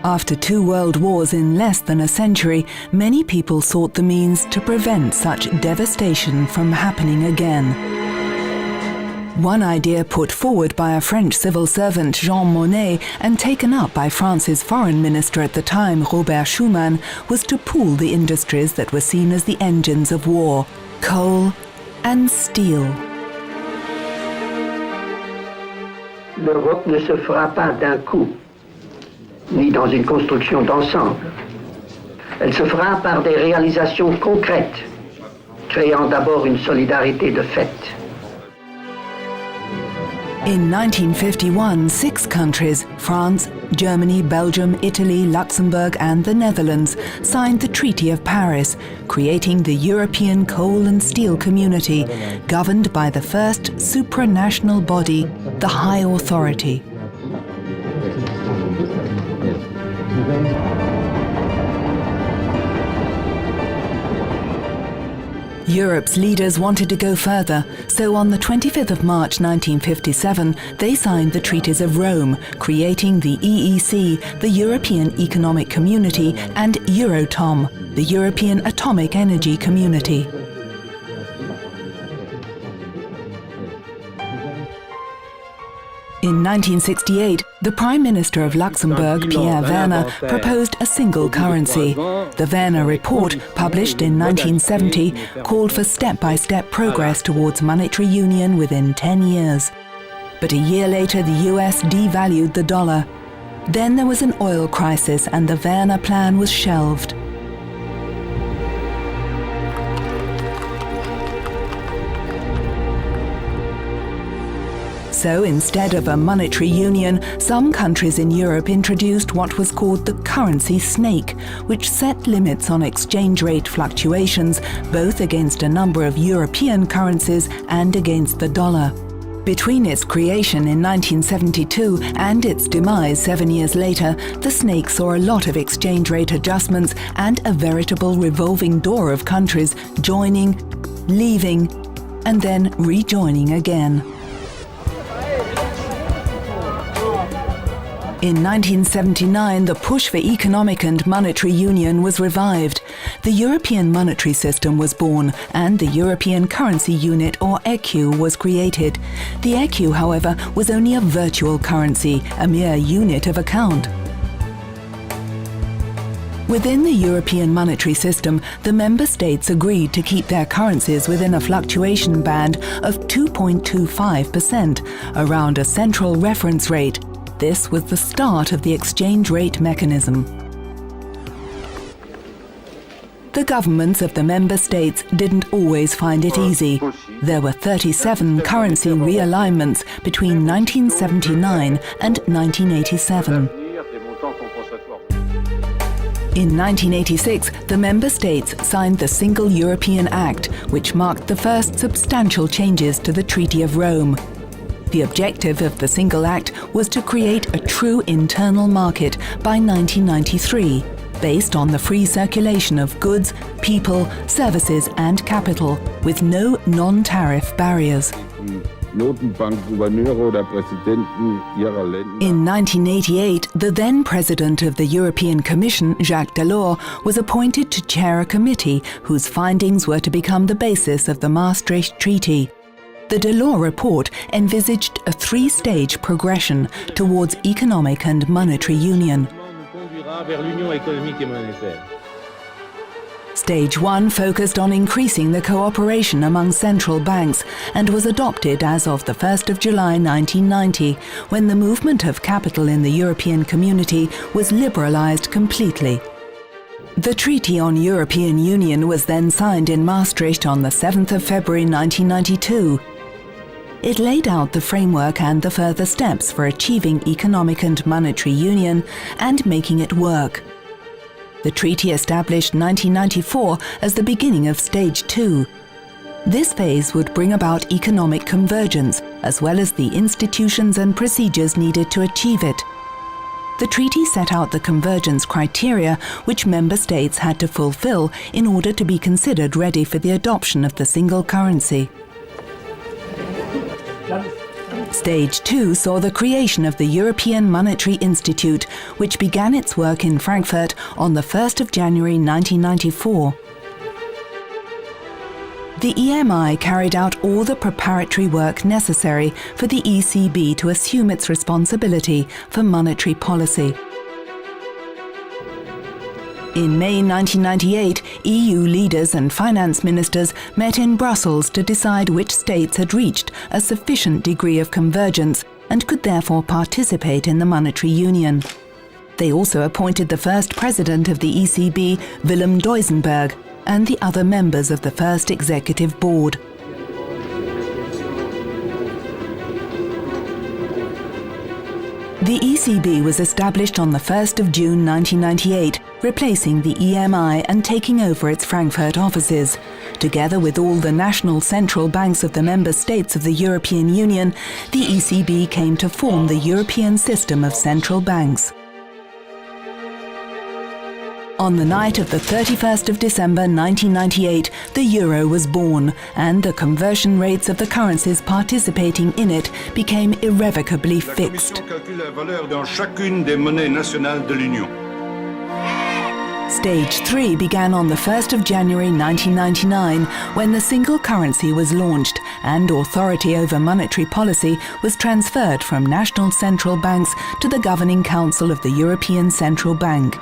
After 2 world wars in less than a century, many people sought the means to prevent such devastation from happening again. One idea put forward by a French civil servant, Jean Monnet, and taken up by France's foreign minister at the time, Robert Schuman, was to pool the industries that were seen as the engines of war: coal and steel. L'Europe ne se fera pas d'un coup, ni dans une construction d'ensemble. Elle se fera par des réalisations concrètes, créant d'abord une solidarité de fait. In 1951, 6 countries, France, Germany, Belgium, Italy, Luxembourg and the Netherlands, signed the Treaty of Paris, creating the European Coal and Steel Community, governed by the first supranational body, the High Authority. Europe's leaders wanted to go further, so on the 25th of March 1957, they signed the Treaties of Rome, creating the EEC, the European Economic Community, and Eurozone, the European Atomic Energy Community. In 1968, the Prime Minister of Luxembourg, Pierre Werner, proposed a single currency. The Werner Report, published in 1970, called for step-by-step progress towards monetary union within 10 years. But a year later, the US devalued the dollar. Then there was an oil crisis and the Werner plan was shelved. So instead of a monetary union, some countries in Europe introduced what was called the currency snake, which set limits on exchange rate fluctuations, both against a number of European currencies and against the dollar. Between its creation in 1972 and its demise 7 years later, the snake saw a lot of exchange rate adjustments and a veritable revolving door of countries joining, leaving, and then rejoining again. In 1979, the push for economic and monetary union was revived. The European monetary system was born, and the European currency unit, or ECU, was created. The ECU, however, was only a virtual currency, a mere unit of account. Within the European monetary system, the member states agreed to keep their currencies within a fluctuation band of 2.25%, around a central reference rate. This was the start of the exchange rate mechanism. The governments of the member states didn't always find it easy. There were 37 currency realignments between 1979 and 1987. In 1986, the member states signed the Single European Act, which marked the first substantial changes to the Treaty of Rome. The objective of the Single Act was to create a true internal market by 1993, based on the free circulation of goods, people, services and capital, with no non-tariff barriers. In 1988, the then President of the European Commission, Jacques Delors, was appointed to chair a committee whose findings were to become the basis of the Maastricht Treaty. The Delors report envisaged a 3-stage progression towards economic and monetary union. Stage 1 focused on increasing the cooperation among central banks and was adopted as of the 1st of July 1990, when the movement of capital in the European community was liberalized completely. The Treaty on European Union was then signed in Maastricht on the 7th of February 1992. It laid out the framework and the further steps for achieving economic and monetary union and making it work. The treaty established 1994 as the beginning of Stage 2. This phase would bring about economic convergence, as well as the institutions and procedures needed to achieve it. The treaty set out the convergence criteria which member states had to fulfill in order to be considered ready for the adoption of the single currency. Stage 2 saw the creation of the European Monetary Institute, which began its work in Frankfurt on the 1st of January 1994. The EMI carried out all the preparatory work necessary for the ECB to assume its responsibility for monetary policy. In May 1998, EU leaders and finance ministers met in Brussels to decide which states had reached a sufficient degree of convergence and could therefore participate in the monetary union. They also appointed the first president of the ECB, Willem Duisenberg, and the other members of the first executive board. The ECB was established on the 1st of June 1998, replacing the EMI and taking over its Frankfurt offices. Together with all the national central banks of the member states of the European Union, the ECB came to form the European system of central banks. On the night of the 31st of December 1998, the euro was born, and the conversion rates of the currencies participating in it became irrevocably fixed. Stage 3 began on the 1st of January 1999, when the single currency was launched and authority over monetary policy was transferred from national central banks to the Governing Council of the European Central Bank.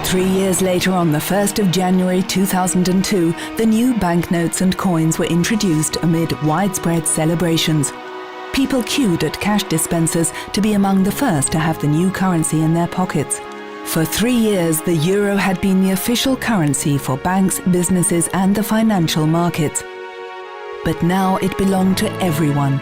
3 years later, on the 1st of January 2002, the new banknotes and coins were introduced amid widespread celebrations. People queued at cash dispensers to be among the first to have the new currency in their pockets. For 3 years, the euro had been the official currency for banks, businesses, and the financial markets. But now it belonged to everyone.